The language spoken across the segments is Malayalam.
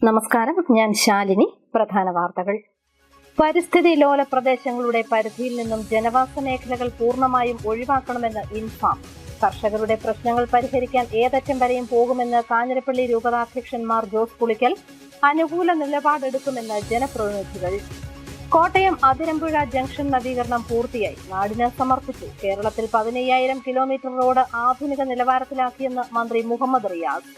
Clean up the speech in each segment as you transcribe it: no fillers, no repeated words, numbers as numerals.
നമസ്കാരം, ഞാൻ ശാലിനി. പ്രധാന വാർത്തകൾ. പരിസ്ഥിതി ലോല പ്രദേശങ്ങളുടെ പരിധിയിൽ നിന്നും ജനവാസ മേഖലകൾ പൂർണ്ണമായും ഒഴിവാക്കണമെന്ന് ഇൻഫാം. കർഷകരുടെ പ്രശ്നങ്ങൾ പരിഹരിക്കാൻ ഏതറ്റം വരെയും പോകുമെന്ന് കാഞ്ഞിരപ്പള്ളി രൂപതാധ്യക്ഷന്മാർ ജോസ് പുളിക്കൽ. അനുകൂല നിലപാടെടുക്കുമെന്ന് ജനപ്രതിനിധികൾ. കോട്ടയം അതിരമ്പുഴ ജംഗ്ഷൻ നവീകരണം പൂർത്തിയായി, നാടിന് സമർപ്പിച്ചു. കേരളത്തിൽ 15,000 കിലോമീറ്റർ റോഡ് ആധുനിക നിലവാരത്തിലാക്കിയെന്ന് മന്ത്രി മുഹമ്മദ് റിയാസ്.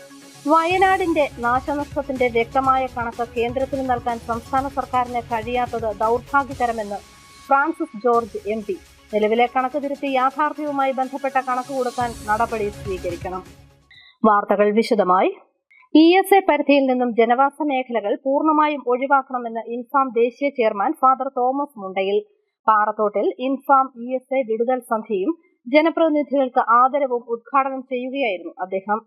വയനാടിന്റെ നാശനഷ്ടത്തിന്റെ വ്യക്തമായ കണക്ക് കേന്ദ്രത്തിന് നൽകാൻ സംസ്ഥാന സർക്കാരിന് കഴിയാത്തത് ദൗർഭാഗ്യകരമെന്ന് ഫ്രാൻസിസ് ജോർജ് MP. നിലവിലെ കണക്ക് തിരുത്തി യാഥാർത്ഥ്യവുമായി ബന്ധപ്പെട്ട കണക്ക് കൊടുക്കാൻ നടപടി സ്വീകരിക്കണം. വാർത്തകൾ വിശദമായി. ESA പരിധിയിൽ നിന്നും ജനവാസ മേഖലകൾ പൂർണ്ണമായും ഒഴിവാക്കണമെന്ന് ഇൻഫാം ദേശീയ ചെയർമാൻ ഫാദർ തോമസ് മുണ്ടയിൽ. പാറത്തോട്ടിൽ ഇൻഫാം ESA വിടുതൽ സന്ധ്യയും ജനപ്രതിനിധികൾക്ക് ആദരവും ഉദ്ഘാടനം ചെയ്യുകയായിരുന്നു അദ്ദേഹം.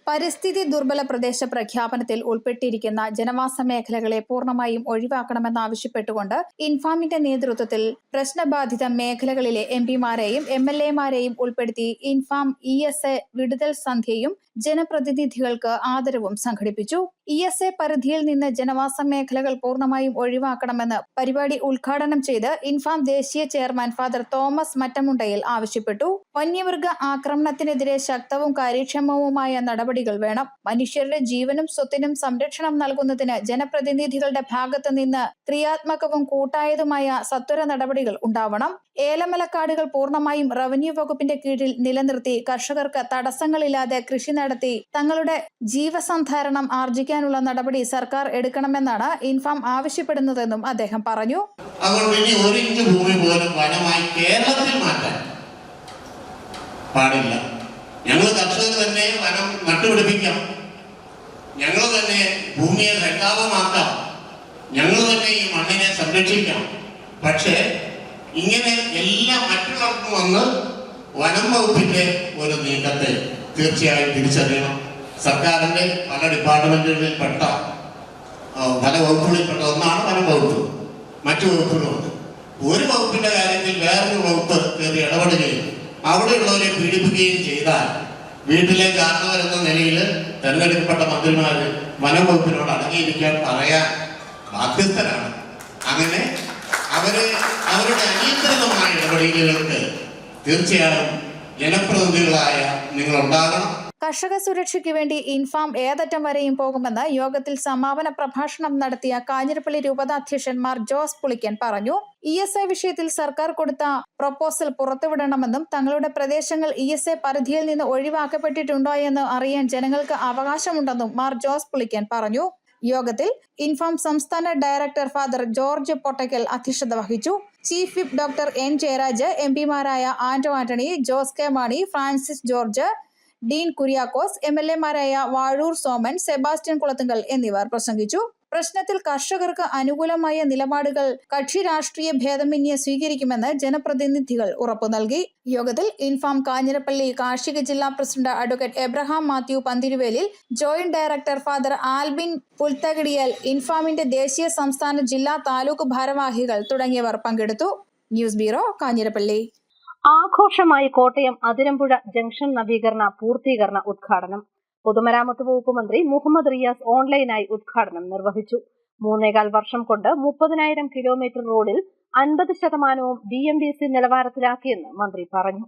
പരിസ്ഥിതി ദുർബല പ്രദേശ പ്രഖ്യാപനത്തിൽ ഉൾപ്പെട്ടിരിക്കുന്ന ജനവാസ മേഖലകളെ പൂർണ്ണമായും ഒഴിവാക്കണമെന്നാവശ്യപ്പെട്ടുകൊണ്ട് ഇൻഫാമിന്റെ നേതൃത്വത്തിൽ പ്രശ്നബാധിത മേഖലകളിലെ MPമാരെയും MLAമാരെയും ഉൾപ്പെടുത്തി ഇൻഫാം ESA വിടുതൽ സന്ധ്യയും ജനപ്രതിനിധികൾക്ക് ആദരവും സംഘടിപ്പിച്ചു. ESA പരിധിയിൽ നിന്ന് ജനവാസ മേഖലകൾ പൂർണ്ണമായും ഒഴിവാക്കണമെന്ന് പരിപാടി ഉദ്ഘാടനം ചെയ്ത് ഇൻഫാം ദേശീയ ചെയർമാൻ ഫാദർ തോമസ് മറ്റമുണ്ടയിൽ ആവശ്യപ്പെട്ടു. വന്യമൃഗ ആക്രമണത്തിനെതിരെ ശക്തവും കാര്യക്ഷമവുമായ നടപടികൾ വേണം. മനുഷ്യരുടെ ജീവനും സ്വത്തിനും സംരക്ഷണം നൽകുന്നതിന് ജനപ്രതിനിധികളുടെ ഭാഗത്ത് നിന്ന് ക്രിയാത്മകവും കൂട്ടായതുമായ സത്വര നടപടികൾ ഉണ്ടാവണം. ഏലമലക്കാടുകൾ പൂർണ്ണമായും റവന്യൂ വകുപ്പിന്റെ കീഴിൽ നിലനിർത്തി കർഷകർക്ക് തടസ്സങ്ങളില്ലാതെ കൃഷി നടത്തി തങ്ങളുടെ ജീവസന്ധാരണം ആർജിക്കാനുള്ള നടപടി സർക്കാർ എടുക്കണമെന്നാണ് ഇൻഫാം ആവശ്യപ്പെടുന്നതെന്നും അദ്ദേഹം പറഞ്ഞു. അതുകൊണ്ട് ഇനി 1 ഇഞ്ച് ഭൂമി പോലും വനമായി കേരളത്തിൽ മാറ്റാൻ പാടില്ല. ഞങ്ങൾ കർഷകർ തന്നെ വനം നട്ടുപിടിപ്പിക്കാം, ഞങ്ങൾ തന്നെ ഭൂമിയെ ഹരിതാഭമാക്കാം, ഞങ്ങൾ തന്നെ ഈ മണ്ണിനെ സംരക്ഷിക്കാം. പക്ഷേ ഇങ്ങനെ എല്ലാം മറ്റുള്ളവർക്കും വന്ന് വനം വകുപ്പിന്റെ ഒരു നീക്കത്തെ തീർച്ചയായും തിരിച്ചറിയണം. സർക്കാരിന്റെ പല ഡിപ്പാർട്ട്മെന്റുകളിൽപ്പെട്ട പല വകുപ്പുകളിൽപ്പെട്ട ഒന്നാണ് വനം വകുപ്പ്. മറ്റു വകുപ്പുകളുണ്ട്. ഒരു വകുപ്പിന്റെ കാര്യത്തിൽ വേറൊരു വകുപ്പ് കയറി ഇടപെടുകയും അവിടെയുള്ളവരെ പീഡിപ്പിക്കുകയും ചെയ്താൽ വീട്ടിലെ കാരണവർ എന്ന നിലയിൽ തെരഞ്ഞെടുക്കപ്പെട്ട മന്ത്രിമാര് വനം വകുപ്പിനോട് അടങ്ങിയിരിക്കാൻ പറയാൻ ബാധ്യസ്ഥരാണ്. അങ്ങനെ അവരുടെ അനിയന്ത്രിതമായ ഇടപെടലുകൾക്ക് തീർച്ചയായും ജനപ്രതിനിധികളായ നിങ്ങൾ ഉണ്ടാകണം. കർഷക സുരക്ഷയ്ക്ക് വേണ്ടി ഇൻഫാം ഏതറ്റം വരെയും പോകുമെന്ന് യോഗത്തിൽ സമാപന പ്രഭാഷണം നടത്തിയ കാഞ്ഞിരപ്പള്ളി രൂപതാധ്യക്ഷന്മാർ ജോസ് പുളിക്കൻ പറഞ്ഞു. ESA വിഷയത്തിൽ സർക്കാർ കൊടുത്ത പ്രൊപ്പോസൽ പുറത്തുവിടണമെന്നും തങ്ങളുടെ പ്രദേശങ്ങൾ ESA പരിധിയിൽ നിന്ന് ഒഴിവാക്കപ്പെട്ടിട്ടുണ്ടോ എന്ന് അറിയാൻ ജനങ്ങൾക്ക് അവകാശമുണ്ടെന്നും മാർ ജോസ് പുളിക്കൻ പറഞ്ഞു. യോഗത്തിൽ ഇൻഫാം സംസ്ഥാന ഡയറക്ടർ ഫാദർ ജോർജ് പൊട്ടക്കൽ അധ്യക്ഷത വഹിച്ചു. Chief whip doctor N Jayaraj, MPമാരായ Anto Antony, Jose K Mani, Francis George, Dean Kuriakose, MLAമാരായ വാഴൂർ സോമൻ, സെബാസ്റ്റ്യൻ കുളത്തുങ്കൽ എന്നിവർ പ്രസംഗിച്ചു. പ്രശ്നത്തിൽ കർഷകർക്ക് അനുകൂലമായ നിലപാടുകൾ കക്ഷി രാഷ്ട്രീയ ഭേദമന്യേ സ്വീകരിക്കുമെന്ന് ജനപ്രതിനിധികൾ ഉറപ്പു നൽകി. യോഗത്തിൽ ഇൻഫാം കാഞ്ഞിരപ്പള്ളി കാർഷിക ജില്ലാ president advocate Abraham Mathew Panthiruvelil, joint director father Albin Pulthakidiyil, ഇൻഫാമിന്റെ ദേശീയ, സംസ്ഥാന, ജില്ലാ, താലൂക്ക് ഭാരവാഹികൾ തുടങ്ങിയവർ പങ്കെടുത്തു. News bureau, Kanjirappally. ആഘോഷമായി കോട്ടയം അതിരമ്പുഴ ജംഗ്ഷൻ നവീകരണ പൂർത്തീകരണ ഉദ്ഘാടനം. പൊതുമരാമത്ത് വകുപ്പ് മന്ത്രി മുഹമ്മദ് റിയാസ് ഓൺലൈനായി ഉദ്ഘാടനം നിർവഹിച്ചു. 3.25 വർഷം കൊണ്ട് 30,000 കിലോമീറ്റർ റോഡിൽ 50% BMDC നിലവാരത്തിലാക്കിയെന്ന് മന്ത്രി പറഞ്ഞു.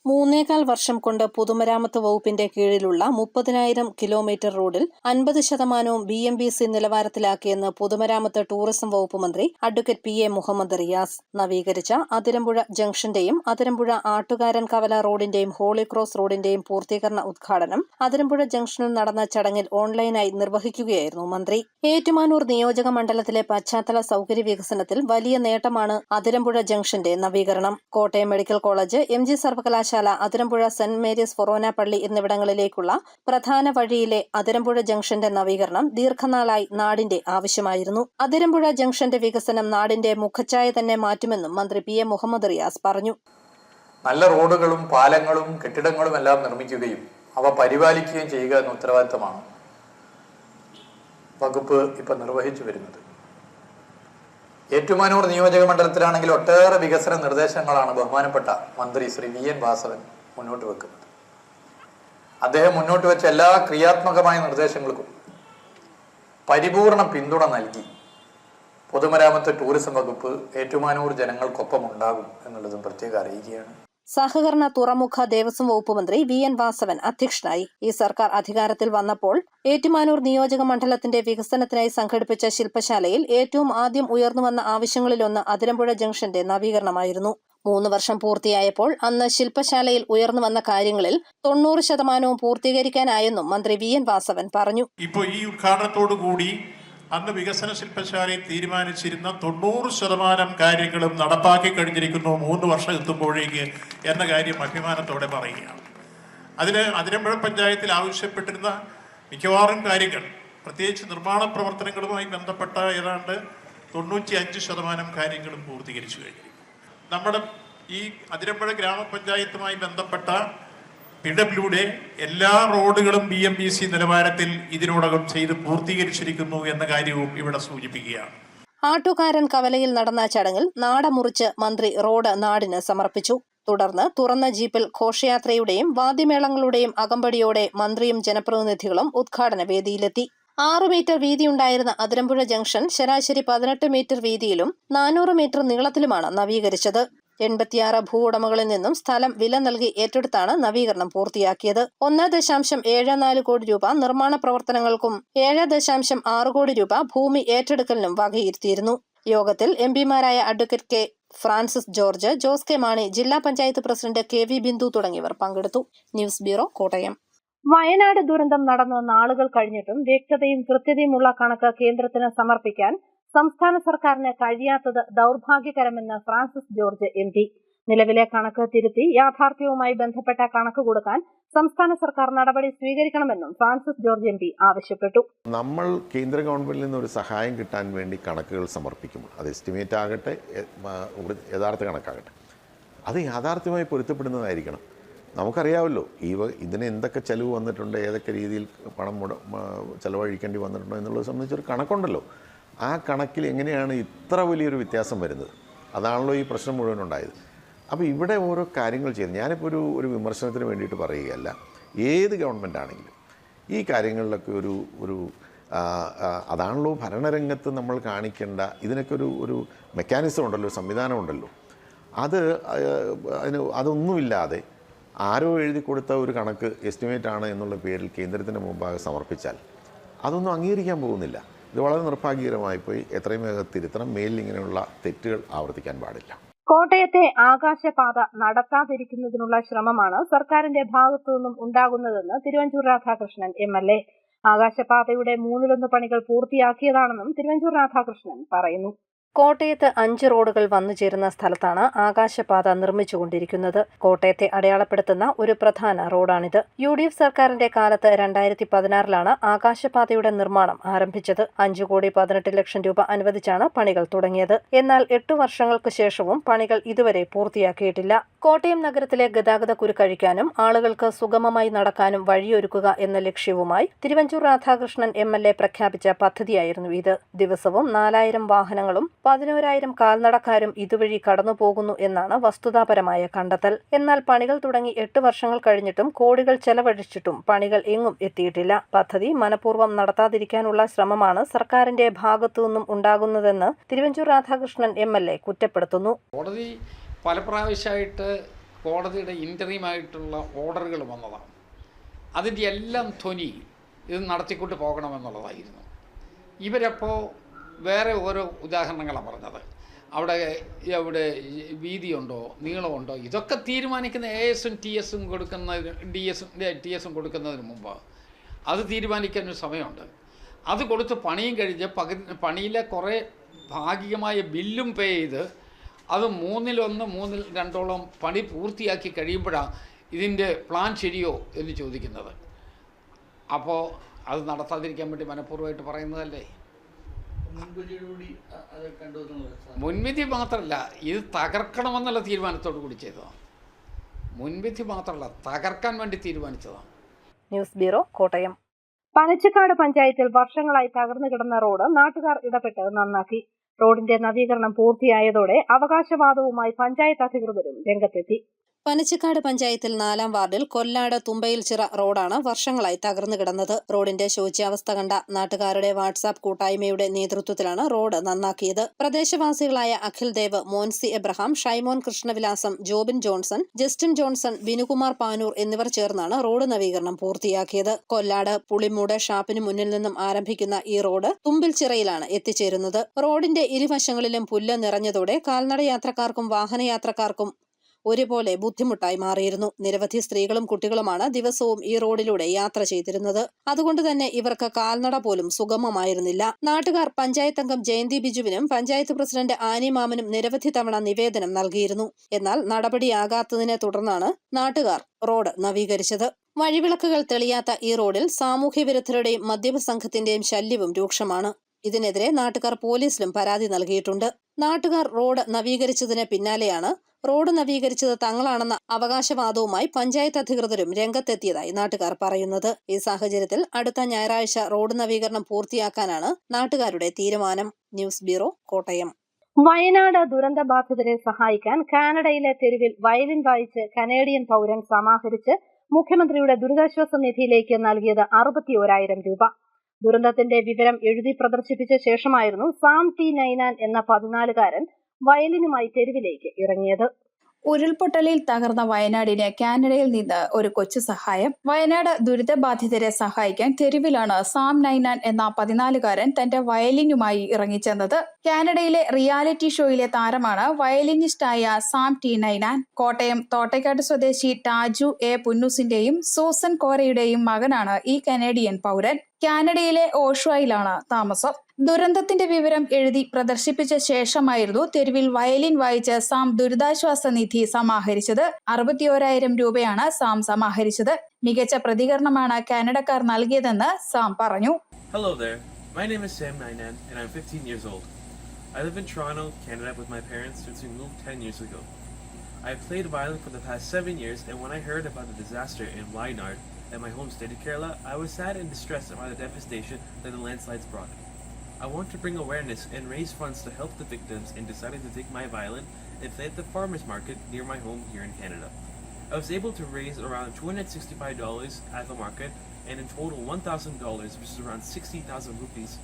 3.25 വർഷം കൊണ്ട് പൊതുമരാമത്ത് വകുപ്പിന്റെ കീഴിലുള്ള 30,000 കിലോമീറ്റർ റോഡിൽ 50% BMBC നിലവാരത്തിലാക്കിയെന്ന് പൊതുമരാമത്ത് ടൂറിസം വകുപ്പ് മന്ത്രി അഡ്വക്കേറ്റ് PA മുഹമ്മദ് റിയാസ്. നവീകരിച്ച അതിരമ്പുഴ ജംഗ്ഷന്റെയും അതിരമ്പുഴ ആട്ടുകാരൻ കവല റോഡിന്റെയും ഹോളി ക്രോസ് റോഡിന്റെയും പൂർത്തീകരണ ഉദ്ഘാടനം അതിരമ്പുഴ ജംഗ്ഷനിൽ നടന്ന ചടങ്ങിൽ ഓൺലൈനായി നിർവഹിക്കുകയായിരുന്നു മന്ത്രി. ഏറ്റുമാനൂർ നിയോജക മണ്ഡലത്തിലെ പശ്ചാത്തല സൗകര്യ വികസനത്തിൽ വലിയ നേട്ടമാണ് അതിരമ്പുഴ ജംഗ്ഷന്റെ നവീകരണം. കോട്ടയം മെഡിക്കൽ കോളേജ്, MG സർവകലാശാല, അതിരമ്പുഴ സെന്റ് മേരീസ് ഫൊറോന പള്ളി എന്നിവിടങ്ങളിലേക്കുള്ള പ്രധാന വഴിയിലെ അതിരമ്പുഴ ജംഗ്ഷന്റെ നവീകരണം ദീർഘനാളായി നാടിന്റെ ആവശ്യമായിരുന്നു. അതിരമ്പുഴ ജംഗ്ഷന്റെ വികസനം നാടിന്റെ മുഖച്ഛായ തന്നെ മാറ്റുമെന്നും മന്ത്രി PA മുഹമ്മദ് റിയാസ് പറഞ്ഞു. നല്ല റോഡുകളും പാലങ്ങളും കെട്ടിടങ്ങളും എല്ലാം നിർമ്മിക്കുകയും അവ പരിപാലിക്കുകയും ചെയ്യുക എന്ന ഉത്തരവാദിത്തമാണ് വകുപ്പ് ഇപ്പം നിർവഹിച്ചു വരുന്നത്. ഏറ്റുമാനൂർ നിയോജക മണ്ഡലത്തിലാണെങ്കിൽ ഒട്ടേറെ വികസന നിർദ്ദേശങ്ങളാണ് ബഹുമാനപ്പെട്ട മന്ത്രി ശ്രീ VN വാസവൻ മുന്നോട്ട് വെക്കുന്നത്. അദ്ദേഹം മുന്നോട്ട് വെച്ച എല്ലാ ക്രിയാത്മകമായ നിർദ്ദേശങ്ങൾക്കും പരിപൂർണ പിന്തുണ നൽകി പൊതുമരാമത്ത് ടൂറിസം വകുപ്പ് ഏറ്റുമാനൂർ ജനങ്ങൾക്കൊപ്പം ഉണ്ടാകും എന്നുള്ളതും പ്രത്യേകം അറിയിക്കുകയാണ്. സഹകരണ തുറമുഖ ദേവസ്വം വകുപ്പ് മന്ത്രി VN വാസവൻ അധ്യക്ഷനായി. ഈ സർക്കാർ അധികാരത്തിൽ വന്നപ്പോൾ ഏറ്റുമാനൂർ നിയോജക മണ്ഡലത്തിന്റെ വികസനത്തിനായി സംഘടിപ്പിച്ച ശില്പശാലയിൽ ഏറ്റവും ആദ്യം ഉയർന്നുവന്ന ആവശ്യങ്ങളിലൊന്ന് അതിരമ്പുഴ ജംഗ്ഷന്റെ നവീകരണമായിരുന്നു. 3 വർഷം പൂർത്തിയായപ്പോൾ അന്ന് ശില്പശാലയിൽ ഉയർന്നുവന്ന കാര്യങ്ങളിൽ 90% പൂർത്തീകരിക്കാനായെന്നും മന്ത്രി VN വാസവൻ പറഞ്ഞു. ഇപ്പോൾ ഈ ഉദ്ഘാടനത്തോടു കൂടി അന്ന് വികസന ശില്പശാലയിൽ തീരുമാനിച്ചിരുന്ന 90% കാര്യങ്ങളും നടപ്പാക്കി കഴിഞ്ഞിരിക്കുന്നു 3 വർഷം എത്തുമ്പോഴേക്ക് എന്ന കാര്യം അഭിമാനത്തോടെ പറയുകയാണ്. അതിരമ്പുഴ പഞ്ചായത്തിൽ ആവശ്യപ്പെട്ടിരുന്ന മിക്കവാറും കാര്യങ്ങൾ, പ്രത്യേകിച്ച് നിർമ്മാണ പ്രവർത്തനങ്ങളുമായി ബന്ധപ്പെട്ട ഏതാണ്ട് 95% കാര്യങ്ങളും പൂർത്തീകരിച്ചു കഴിഞ്ഞിരിക്കുന്നു. നമ്മുടെ ഈ അതിരമ്പുഴ ഗ്രാമപഞ്ചായത്തുമായി ബന്ധപ്പെട്ട PWD എല്ലാ റോഡുകളും BMBC നിലവാരത്തിൽ ഇതിനോടകം ചെയ്ത് പൂർത്തീകരിച്ചിരിക്കുന്നു എന്ന കാര്യവും ഇവിടെ സൂചിപ്പിക്കുകയാണ്. ആട്ടുകാരൻ കവലയിൽ നടന്ന ചടങ്ങിൽ നാട മുറിച്ച് മന്ത്രി റോഡ് നാടിന് സമർപ്പിച്ചു. തുടർന്ന് തുറന്ന ജീപ്പിൽ ഘോഷയാത്രയുടെയും വാദ്യമേളങ്ങളുടെയും അകമ്പടിയോടെ മന്ത്രിയും ജനപ്രതിനിധികളും ഉദ്ഘാടന വേദിയിലെത്തി. 6 മീറ്റർ വീതിയുണ്ടായിരുന്ന അതിരമ്പുഴ ജംഗ്ഷൻ ശരാശരി 18 മീറ്റർ വീതിയിലും 400 മീറ്റർ നീളത്തിലുമാണ് നവീകരിച്ചത്. 86 ഭൂവുടമകളിൽ നിന്നും സ്ഥലം വില നൽകി ഏറ്റെടുത്താണ് നവീകരണം പൂർത്തിയാക്കിയത്. 1.74 കോടി രൂപ നിർമ്മാണ പ്രവർത്തനങ്ങൾക്കും 7.6 കോടി രൂപ ഭൂമി ഏറ്റെടുക്കലിനും വകയിരുത്തിയിരുന്നു. യോഗത്തിൽ MPമാരായ advocate K Francis George, Jose K Mani, ജില്ലാ പഞ്ചായത്ത് പ്രസിഡന്റ് KV ബിന്ദു തുടങ്ങിയവർ പങ്കെടുത്തു. News bureau, Kottayam. വയനാട് ദുരന്തം നടന്ന് നാളുകൾ കഴിഞ്ഞിട്ടും വ്യക്തതയും കൃത്യതയുമുള്ള കണക്ക് കേന്ദ്രത്തിന് സമർപ്പിക്കാൻ സംസ്ഥാന സർക്കാരിന് കഴിയാത്തത് ദൗർഭാഗ്യകരമെന്ന് ഫ്രാൻസിസ് ജോർജ് MP. നിലവിലെ കണക്ക് തിരുത്തി യാഥാർത്ഥ്യവുമായി ബന്ധപ്പെട്ട കണക്ക് കൊടുക്കാൻ സംസ്ഥാന സർക്കാർ നടപടി സ്വീകരിക്കണമെന്നും ഫ്രാൻസിസ് ജോർജ് MP ആവശ്യപ്പെട്ടു. നമ്മൾ കേന്ദ്ര ഗവൺമെന്റിൽ നിന്ന് ഒരു സഹായം കിട്ടാൻ വേണ്ടി കണക്കുകൾ സമർപ്പിക്കുമ്പോൾ അത് എസ്റ്റിമേറ്റ് ആകട്ടെ, യഥാർത്ഥ കണക്കാകട്ടെ, അത് യാഥാർത്ഥ്യമായി പൊരുത്തപ്പെടുന്നതായിരിക്കണം. നമുക്കറിയാമല്ലോ ഇതിന് എന്തൊക്കെ ചെലവ് വന്നിട്ടുണ്ട്, ഏതൊക്കെ രീതിയിൽ പണം ചെലവഴിക്കേണ്ടി വന്നിട്ടുണ്ടോ എന്നുള്ളത് സംബന്ധിച്ചൊരു കണക്കുണ്ടല്ലോ. ആ കണക്കിൽ എങ്ങനെയാണ് ഇത്ര വലിയൊരു വ്യത്യാസം വരുന്നത്? അതാണല്ലോ ഈ പ്രശ്നം മുഴുവൻ ഉണ്ടായത്. അപ്പോൾ ഇവിടെ ഓരോ കാര്യങ്ങൾ ചെയ്യുന്നത്, ഞാനിപ്പോൾ ഒരു വിമർശനത്തിന് വേണ്ടിയിട്ട് പറയുകയല്ല. ഏത് ഗവൺമെൻറ് ആണെങ്കിലും ഈ കാര്യങ്ങളിലൊക്കെ ഒരു അതാണല്ലോ ഭരണരംഗത്ത് നമ്മൾ കാണിക്കേണ്ട, ഇതിനൊക്കെ ഒരു മെക്കാനിസം ഉണ്ടല്ലോ, സംവിധാനം ഉണ്ടല്ലോ. അതൊന്നുമില്ലാതെ ആരോ എഴുതി കൊടുത്ത ഒരു കണക്ക് എസ്റ്റിമേറ്റ് ആണ് എന്നുള്ള പേരിൽ കേന്ദ്രത്തിന് മുമ്പാകെ സമർപ്പിച്ചാൽ അതൊന്നും അംഗീകരിക്കാൻ പോകുന്നില്ല. ഇത് വളരെ നിർഭാഗ്യകരമായി പോയി. എത്രയും വേഗം തിരുത്തണം. മേലിൽ ഇങ്ങനെയുള്ള തെറ്റുകൾ ആവർത്തിക്കാൻ പാടില്ല. കോട്ടയത്തെ ആകാശപാത നടത്താതിരിക്കുന്നതിനുള്ള ശ്രമമാണ് സർക്കാരിന്റെ ഭാഗത്തു നിന്നും ഉണ്ടാകുന്നതെന്ന് തിരുവഞ്ചൂർ രാധാകൃഷ്ണൻ MLA. ആകാശപാതയുടെ 1/3 പണികൾ പൂർത്തിയാക്കിയതാണെന്നും തിരുവഞ്ചൂർ രാധാകൃഷ്ണൻ പറയുന്നു. കോട്ടയത്ത് 5 റോഡുകൾ വന്നുചേരുന്ന സ്ഥലത്താണ് ആകാശപാത നിർമ്മിച്ചുകൊണ്ടിരിക്കുന്നത്. കോട്ടയത്തെ അടയാളപ്പെടുത്തുന്ന ഒരു പ്രധാന റോഡാണിത്. UDF സർക്കാരിന്റെ കാലത്ത് 2016 ആകാശപാതയുടെ നിർമ്മാണം ആരംഭിച്ചത്. 5,18,00,000 രൂപ അനുവദിച്ചാണ് പണികൾ തുടങ്ങിയത്. എന്നാൽ 8 വർഷങ്ങൾക്ക് ശേഷവും പണികൾ ഇതുവരെ പൂർത്തിയാക്കിയിട്ടില്ല. കോട്ടയം നഗരത്തിലെ ഗതാഗതക്കുരുക്കഴിക്കാനും ആളുകൾക്ക് സുഗമമായി നടക്കാനും വഴിയൊരുക്കുക എന്ന ലക്ഷ്യവുമായി തിരുവഞ്ചൂർ രാധാകൃഷ്ണൻ MLA പ്രഖ്യാപിച്ച പദ്ധതിയായിരുന്നു ഇത്. ദിവസവും 4000 വാഹനങ്ങളും 11,000 കാൽനടക്കാരും ഇതുവഴി കടന്നുപോകുന്നു എന്നാണ് വസ്തുതാപരമായ കണ്ടെത്തൽ. എന്നാൽ പണികൾ തുടങ്ങി 8 വർഷങ്ങൾ കഴിഞ്ഞിട്ടും കോടികൾ ചെലവഴിച്ചിട്ടും പണികൾ എങ്ങും എത്തിയിട്ടില്ല. പദ്ധതി മനഃപൂർവ്വം നടത്താതിരിക്കാനുള്ള ശ്രമമാണ് സർക്കാരിന്റെ ഭാഗത്തുനിന്നും ഉണ്ടാകുന്നതെന്ന് തിരുവഞ്ചൂർ രാധാകൃഷ്ണൻ MLA കുറ്റപ്പെടുത്തുന്നു. കോടതി പല പ്രാവശ്യമായിട്ട് കോടതിയുടെ ഇൻ്ററീമായിട്ടുള്ള ഓർഡറുകൾ വന്നതാണ്. അതിൻ്റെ എല്ലാം ധ്വനി ഇത് നടത്തിക്കൊണ്ട് പോകണമെന്നുള്ളതായിരുന്നു. ഇവരപ്പോൾ വേറെ ഓരോ ഉദാഹരണങ്ങളാണ് പറഞ്ഞത്. അവിടെ വീതിയുണ്ടോ, നീളമുണ്ടോ, ഇതൊക്കെ തീരുമാനിക്കുന്ന ASും TSും TSും കൊടുക്കുന്നതിന് മുമ്പ് അത് തീരുമാനിക്കാൻ ഒരു സമയമുണ്ട്. അത് കൊടുത്ത് പണിയും കഴിഞ്ഞ് പണിയിലെ കുറേ ഭാഗികമായ ബില്ലും പേ ചെയ്ത് അത് 1/3, 2 പണി പൂർത്തിയാക്കി കഴിയുമ്പോഴാണ് ഇതിൻ്റെ പ്ലാൻ ശരിയോ എന്ന് ചോദിക്കുന്നത്. അപ്പോൾ അത് നടത്താതിരിക്കാൻ വേണ്ടി മനഃപൂർവ്വമായിട്ട് പറയുന്നതല്ലേ. മുൻവിധി മാത്രമല്ല, ഇത് തകർക്കണമെന്നുള്ള തീരുമാനത്തോടു കൂടി ചെയ്തതാണ്. മുൻവിധി മാത്രമല്ല, തകർക്കാൻ വേണ്ടി തീരുമാനിച്ചതാണ്. News bureau, Kottayam. പനച്ചിക്കാട് പഞ്ചായത്തിൽ വർഷങ്ങളായി തകർന്നു കിടന്ന റോഡ് നാട്ടുകാർ ഇടപെട്ട് നന്നാക്കി. റോഡിന്റെ നവീകരണം പൂർത്തിയായതോടെ അവകാശവാദവുമായി പഞ്ചായത്ത് അധികൃതരും രംഗത്തെത്തി. പനച്ചിക്കാട് പഞ്ചായത്തിൽ 4-ാം വാർഡിൽ കൊല്ലാട് തുമ്പയിൽച്ചിറ റോഡാണ് വർഷങ്ങളായി തകർന്നു കിടന്നത്. റോഡിന്റെ ശോച്യാവസ്ഥ കണ്ട നാട്ടുകാരുടെ വാട്സാപ്പ് കൂട്ടായ്മയുടെ നേതൃത്വത്തിലാണ് റോഡ് നന്നാക്കിയത്. പ്രദേശവാസികളായ അഖിൽ ദേവ്, മോൻസി എബ്രഹാം, ഷൈമോൻ കൃഷ്ണവിലാസം, ജോബിൻ ജോൺസൺ, ജസ്റ്റിൻ ജോൺസൺ, ബിനുകുമാർ പാനൂർ എന്നിവർ ചേർന്നാണ് റോഡ് നവീകരണം പൂർത്തിയാക്കിയത്. കൊല്ലാട് പുളിമൂട് ഷാപ്പിന് മുന്നിൽ നിന്നും ആരംഭിക്കുന്ന ഈ റോഡ് തുമ്പിൽച്ചിറയിലാണ് എത്തിച്ചേരുന്നത്. റോഡിന്റെ ഇരുവശങ്ങളിലും പുല്ല് നിറഞ്ഞതോടെ കാൽനടയാത്രക്കാർക്കും വാഹനയാത്രക്കാർക്കും ഒരുപോലെ ബുദ്ധിമുട്ടായി മാറിയിരുന്നു. നിരവധി സ്ത്രീകളും കുട്ടികളുമാണ് ദിവസവും ഈ റോഡിലൂടെ യാത്ര ചെയ്തിരുന്നത്. അതുകൊണ്ട് തന്നെ ഇവർക്ക് കാൽനട പോലും സുഗമമായിരുന്നില്ല. നാട്ടുകാർ പഞ്ചായത്ത് അംഗം ജയന്തി ബിജുവിനും പഞ്ചായത്ത് പ്രസിഡന്റ് ആനി മാമനും നിരവധി തവണ നിവേദനം നൽകിയിരുന്നു. എന്നാൽ നടപടിയാകാത്തതിനെ തുടർന്നാണ് നാട്ടുകാർ റോഡ് നവീകരിച്ചത്. വഴിവിളക്കുകൾ തെളിയാത്ത ഈ റോഡിൽ സാമൂഹ്യ വിരുദ്ധരുടെയും മദ്യപ സംഘത്തിന്റെയും ശല്യവും രൂക്ഷമാണ്. ഇതിനെതിരെ നാട്ടുകാർ പോലീസിലും പരാതി നൽകിയിട്ടുണ്ട്. നാട്ടുകാർ റോഡ് നവീകരിച്ചതിന് പിന്നാലെയാണ് റോഡ് നവീകരിച്ചത് തങ്ങളാണെന്ന അവകാശവാദവുമായി പഞ്ചായത്ത് അധികൃതരും രംഗത്തെത്തിയതായി നാട്ടുകാർ പറയുന്നത്. ഈ സാഹചര്യത്തിൽ അടുത്ത ഞായറാഴ്ച റോഡ് നവീകരണം പൂർത്തിയാക്കാനാണ് നാട്ടുകാരുടെ തീരുമാനം. News bureau, Kottayam. വയനാട് ദുരന്തബാധിതരെ സഹായിക്കാൻ കാനഡയിലെ തെരുവിൽ വയലിൻ വായിച്ച് കനേഡിയൻ പൗരൻ സമാഹരിച്ച് മുഖ്യമന്ത്രിയുടെ ദുരിതാശ്വാസ നിധിയിലേക്ക് നൽകിയത് 61,000 രൂപ. ദുരന്തത്തിന്റെ വിവരം എഴുതി പ്രദർശിപ്പിച്ച ശേഷമായിരുന്നു സാം ടി നൈനാൻ എന്ന 14-കാരൻ വയലിനുമായി തെരുവിലേക്ക് ഇറങ്ങിയത്. ഉരുൾപൊട്ടലിൽ തകർന്ന വയനാടിന് കാനഡയിൽ നിന്ന് ഒരു കൊച്ചു സഹായം. വയനാട് ദുരിതബാധിതരെ സഹായിക്കാൻ തെരുവിലാണ് സാം നൈനാൻ എന്ന 14-കാരൻ തന്റെ വയലിനുമായി ഇറങ്ങിച്ചെന്നത്. കാനഡയിലെ റിയാലിറ്റി ഷോയിലെ താരമാണ് വയലിനിസ്റ്റായ സാം ടി നൈനാൻ. കോട്ടയം തോട്ടയ്ക്കാട് സ്വദേശി ടാജു എ പുന്നൂസിന്റെയും സൂസൻ കോരയുടെയും മകനാണ് ഈ കനേഡിയൻ പൗരൻ. കാനഡയിലെ ഓഷ്വയിലാണ് താമസം. ദുരന്തത്തിന്റെ വിവരം എഴുതി പ്രദർശിപ്പിച്ച ശേഷമായിരുന്നു തെരുവിൽ വയലിൻ വായിച്ച് സാം ദുരിതാശ്വാസ നിധി സമാഹരിച്ചത്. 61,000 രൂപയാണ് സാം സമാഹരിച്ചത്. മികച്ച പ്രതികരണമാണ് കാനഡക്കാർ നൽകിയതെന്ന് സാം പറഞ്ഞു. Hello there. My name is Sam Nainan and I'm 15 years old. I live in Toronto, Canada with my parents since we moved 10 years ago. I have played violin for the past 7 years, and when I heard about the disaster in Wayanad at my home state of Kerala, I was sad and distressed about the devastation that the landslides brought. I want to bring awareness and raise funds to help the victims and decided to take my violin and play at the farmers market near my home here in Canada. I was able to raise around $265 at the market and in total $1,000, which is around 60,000 rupees,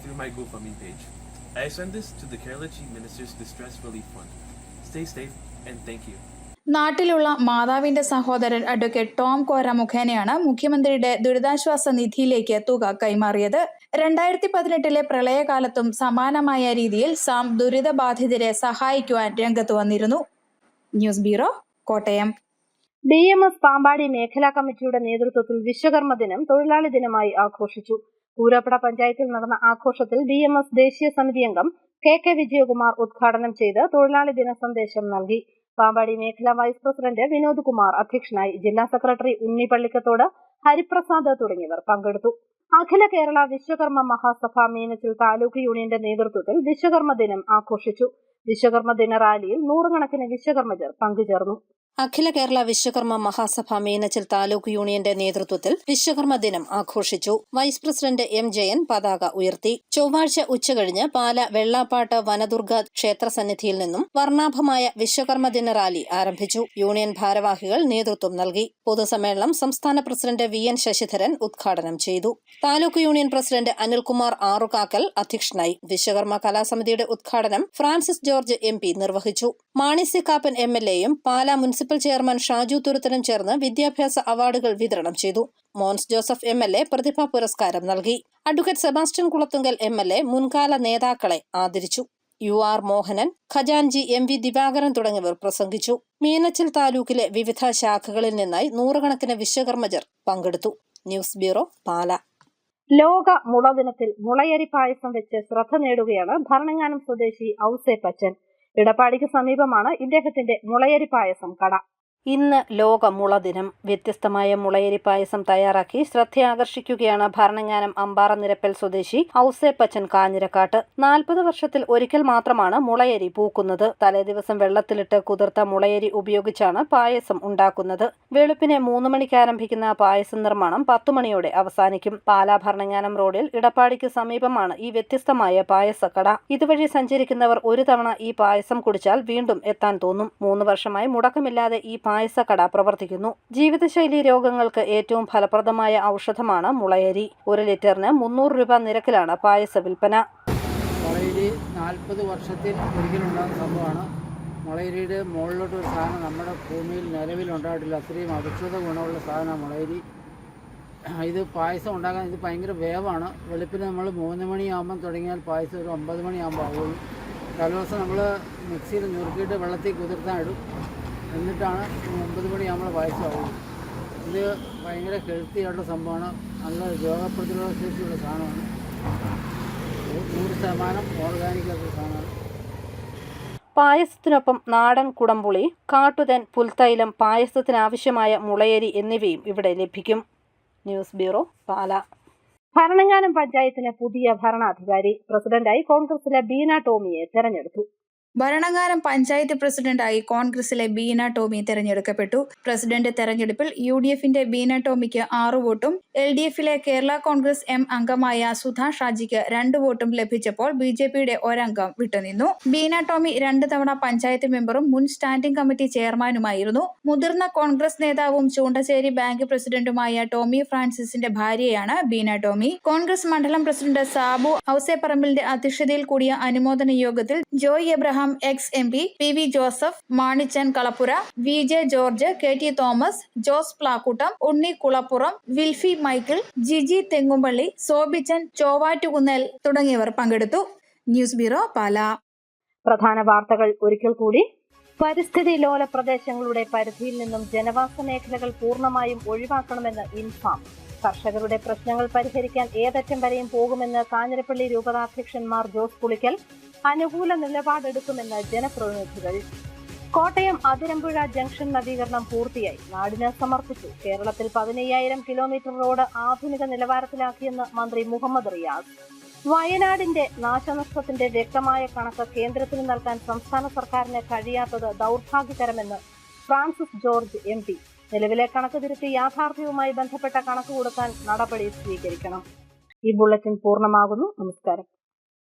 through my GoFundMe page. I send this to the Kerala Chief Minister's Distress Relief Fund. Stay safe and thank you. നാട്ടിലുള്ള മാതാവിന്റെ സഹോദരൻ അഡ്വക്കേറ്റ് ടോം കോര മുഖേനയാണ് മുഖ്യമന്ത്രിയുടെ ദുരിതാശ്വാസ നിധിയിലേക്ക് തുക കൈമാറിയത്. 2018 പ്രളയകാലത്തും സമാനമായ രീതിയിൽ സാം ദുരിതബാധിതരെ സഹായിക്കുവാൻ രംഗത്ത് വന്നിരുന്നു. News bureau, Kottayam. DMS Pampady മേഖലാ കമ്മിറ്റിയുടെ നേതൃത്വത്തിൽ വിശ്വകർമ്മ ദിനം തൊഴിലാളി ദിനമായി ആഘോഷിച്ചു. പൂരപ്പട പഞ്ചായത്തിൽ നടന്ന ആഘോഷത്തിൽ DMS ദേശീയ സമിതി അംഗം KK വിജയകുമാർ ഉദ്ഘാടനം ചെയ്ത് തൊഴിലാളി ദിന സന്ദേശം നൽകി. പാമ്പാടി മേഖലാ വൈസ് പ്രസിഡന്റ് വിനോദ് കുമാർ അധ്യക്ഷനായി. ജില്ലാ സെക്രട്ടറി ഉണ്ണി പള്ളിക്കത്തോട്, ഹരിപ്രസാദ് തുടങ്ങിയവർ പങ്കെടുത്തു. അഖില കേരള വിശ്വകർമ്മ മഹാസഭ മീനച്ചിൽ താലൂക്ക് യൂണിയന്റെ നേതൃത്വത്തിൽ വിശ്വകർമ്മ ദിനം ആഘോഷിച്ചു. വിശ്വകർമ്മ ദിന റാലിയിൽ 100 കണക്കിന് വിശ്വകർമ്മജർ പങ്കുചേർന്നു. അഖില കേരള വിശ്വകർമ്മ മഹാസഭ മീനച്ചിൽ താലൂക്ക് യൂണിയന്റെ നേതൃത്വത്തിൽ വിശ്വകർമ്മ ദിനം ആഘോഷിച്ചു. Vice president M. ജയൻ പതാക ഉയർത്തി. ചൊവ്വാഴ്ച ഉച്ചകഴിഞ്ഞ് പാല വെള്ളാപ്പാട്ട് വനദുർഗ ക്ഷേത്ര സന്നിധിയിൽ നിന്നും വർണ്ണാഭമായ വിശ്വകർമ്മ ദിന റാലി ആരംഭിച്ചു. യൂണിയൻ ഭാരവാഹികൾ നേതൃത്വം നൽകി. പൊതുസമ്മേളനം സംസ്ഥാന പ്രസിഡന്റ് VN ശശിധരൻ ഉദ്ഘാടനം ചെയ്തു. താലൂക്ക് യൂണിയൻ പ്രസിഡന്റ് അനിൽകുമാർ ആറുകാക്കൽ അധ്യക്ഷനായി. വിശ്വകർമ്മ കലാസമിതിയുടെ ഉദ്ഘാടനം ഫ്രാൻസിസ് ജോർജ് MP നിർവഹിച്ചു. മാണി സി കാപ്പൻ MLA-യും പാല മുനിസിപ്പൽ ചെയർമാൻ ഷാജു തുരുത്തനും ചേർന്ന് വിദ്യാഭ്യാസ അവാർഡുകൾ വിതരണം ചെയ്തു. മോൻസ് ജോസഫ് MLA പ്രതിഭാ പുരസ്കാരം നൽകി. അഡ്വക്കേറ്റ് സെബാസ്റ്റ്യൻ കുളത്തുങ്കൽ MLA മുൻകാല നേതാക്കളെ ആദരിച്ചു. UR മോഹനൻ, ഖജാൻജി MV ദിവാകരൻ തുടങ്ങിയവർ പ്രസംഗിച്ചു. മീനച്ചിൽ താലൂക്കിലെ വിവിധ ശാഖകളിൽ നിന്നായി 100 കണക്കിന് വിശ്വകർമ്മജർ പങ്കെടുത്തു. ന്യൂസ് ബ്യൂറോ, പാല. ലോക മുള ദിനത്തിൽ മുളയരി പായസം വെച്ച് ശ്രദ്ധ നേടുകയാണ് ഭരണങ്ങാനം സ്വദേശി ഔസേപ്പച്ചൻ. ഇടപ്പാടിക്ക് സമീപമാണ് ഇദ്ദേഹത്തിന്റെ മുളയരി പായസം കട. ഇന്ന് ലോക മുള ദിനം. വ്യത്യസ്തമായ മുളയരി പായസം തയ്യാറാക്കി ശ്രദ്ധയാകർഷിക്കുകയാണ് ഭരണങ്ങാനം അമ്പാറ നിരപ്പൽ സ്വദേശി ഔസേപ്പച്ചൻ കാഞ്ഞിരക്കാട്ട്. 40 വർഷത്തിൽ ഒരിക്കൽ മാത്രമാണ് മുളയരി പൂക്കുന്നത്. തലേദിവസം വെള്ളത്തിലിട്ട് കുതിർത്ത മുളയരി ഉപയോഗിച്ചാണ് പായസം ഉണ്ടാക്കുന്നത്. വെളുപ്പിനെ 3 മണിക്ക് ആരംഭിക്കുന്ന പായസം നിർമ്മാണം 10 മണിയോടെ അവസാനിക്കും. പാലാ ഭരണങ്ങാനം റോഡിൽ ഇടപ്പാടിക്ക് സമീപമാണ് ഈ വ്യത്യസ്തമായ പായസക്കട. ഇതുവഴി സഞ്ചരിക്കുന്നവർ ഒരു തവണ ഈ പായസം കുടിച്ചാൽ വീണ്ടും എത്താൻ തോന്നും. 3 വർഷമായി മുടക്കമില്ലാതെ ഈ പായസക്കട പ്രവർത്തിക്കുന്നു. ജീവിതശൈലി രോഗങ്ങൾക്ക് ഏറ്റവും ഫലപ്രദമായ ഔഷധമാണ് മുളയരി. 1 ലിറ്ററിന് 300 രൂപ നിരക്കിലാണ് പായസ വിൽപ്പന. മുളയരി 40 വർഷത്തിൽ ഒരിക്കലുണ്ടാകുന്ന സംഭവമാണ്. മുളയരിയുടെ മുകളിലോട്ടൊരു സാധനം നമ്മുടെ ഭൂമിയിൽ നിലവിലുണ്ടായിട്ടില്ല. അത്രയും ഔഷധ ഗുണമുള്ള സാധനമാണ് മുളയരി. ഇത് പായസം ഉണ്ടാക്കാൻ ഇത് ഭയങ്കര വേവാണ്. വെളുപ്പിന് നമ്മൾ 3 മണിയാകുമ്പം തുടങ്ങിയാൽ പായസം ഒരു 9 മണിയാകുമ്പോൾ ആവുള്ളൂ. തലേദിവസം നമ്മൾ മിക്സിയിൽ ഞുറുക്കിയിട്ട് വെള്ളത്തിൽ കുതിർത്താൻ ഇടും. എന്നിട്ടാണ് 9 മണിയാകുമ്പോൾ പായസം ആവുള്ളൂ. ഇത് ഭയങ്കര ഹെൽത്തി ആയിട്ടുള്ള സംഭവമാണ്. നല്ല രോഗപ്രതിരോധ ശേഷിയുള്ള സാധനമാണ്. 100% ഓർഗാനിക് ആയിട്ടുള്ള സാധനമാണ്. പായസത്തിനൊപ്പം നാടൻ കുടംപുളി, കാട്ടുതേൻ, പുൽത്തൈലം, പായസത്തിനാവശ്യമായ മുളയരി എന്നിവയും ഇവിടെ ലഭിക്കും. ന്യൂസ് ബ്യൂറോ, പാല. ഭരണങ്ങാനം പഞ്ചായത്തിന് പുതിയ ഭരണാധികാരി. പ്രസിഡന്റായി കോൺഗ്രസിലെ ബീന ടോമിയെ തെരഞ്ഞെടുത്തു. ഭരണങ്ങാനം പഞ്ചായത്ത് പ്രസിഡന്റായി കോൺഗ്രസിലെ ബീന ടോമി തെരഞ്ഞെടുക്കപ്പെട്ടു. പ്രസിഡന്റ് തെരഞ്ഞെടുപ്പിൽ UDFന്റെ ബീന ടോമിക്ക് 6 വോട്ടും LDFിലെ കേരള കോൺഗ്രസ് M അംഗമായ സുധാ ഷാജിക്ക് 2 വോട്ടും ലഭിച്ചപ്പോൾ BJPയുടെ 1 അംഗം വിട്ടുനിന്നു. ബീന ടോമി 2 തവണ പഞ്ചായത്ത് മെമ്പറും മുൻ സ്റ്റാൻഡിംഗ് കമ്മിറ്റി ചെയർമാനുമായിരുന്നു. മുതിർന്ന കോൺഗ്രസ് നേതാവും ചൂണ്ടശ്ശേരി ബാങ്ക് പ്രസിഡന്റുമായ ടോമി ഫ്രാൻസിസിന്റെ ഭാര്യയാണ് ബീന ടോമി. കോൺഗ്രസ് മണ്ഡലം പ്രസിഡന്റ് സാബു ഔസേപ്പറമ്പിലിന്റെ അധ്യക്ഷതയിൽ കൂടിയ അനുമോദന യോഗത്തിൽ Joy Abraham, ex-MP, PV Joseph, Manichan Kalappura, VJ George, KT Thomas, Jose Plakkoottam, Unni Kulappuram, Wilfy Michael, Jiji Thengumpally, Sobichan Chovattukunnel തുടങ്ങിയവർ പങ്കെടുത്തു. News bureau, Pala. പ്രധാന വാർത്തകൾ ഒരിക്കൽ കൂടി. പരിസ്ഥിതി ലോല പ്രദേശങ്ങളുടെ പരിധിയിൽ നിന്നും ജനവാസ മേഖലകൾ പൂർണ്ണമായും ഒഴിവാക്കണമെന്ന് ഇൻഫാം. കർഷകരുടെ പ്രശ്നങ്ങൾ പരിഹരിക്കാൻ ഏതറ്റം വരെയും പോകുമെന്ന് കാഞ്ഞിരപ്പള്ളി രൂപതാധ്യക്ഷൻ മാർ ജോസ് പുളിക്കൽ. അനുകൂല നിലപാടെടുക്കുമെന്ന് ജനപ്രതിനിധികൾ. കോട്ടയം അതിരമ്പുഴ ജംഗ്ഷൻ നവീകരണം പൂർത്തിയായി, നാടിന് സമർപ്പിച്ചു. കേരളത്തിൽ 15,000 കിലോമീറ്റർ റോഡ് ആധുനിക നിലവാരത്തിലാക്കിയെന്ന് മന്ത്രി മുഹമ്മദ് റിയാസ്. വയനാടിന്റെ നാശനഷ്ടത്തിന്റെ വ്യക്തമായ കണക്ക് കേന്ദ്രത്തിന് നൽകാൻ സംസ്ഥാന സർക്കാരിന് കഴിയാത്തത് ദൗർഭാഗ്യകരമെന്ന് ഫ്രാൻസിസ് ജോർജ് MP. നിലവിലെ കണക്ക് തിരുത്തി യാഥാർത്ഥ്യവുമായി ബന്ധപ്പെട്ട കണക്ക് കൊടുക്കാൻ നടപടി സ്വീകരിക്കണം. ഈ ബുള്ളറ്റിൻ പൂർണ്ണമാകുന്നു. നമസ്കാരം.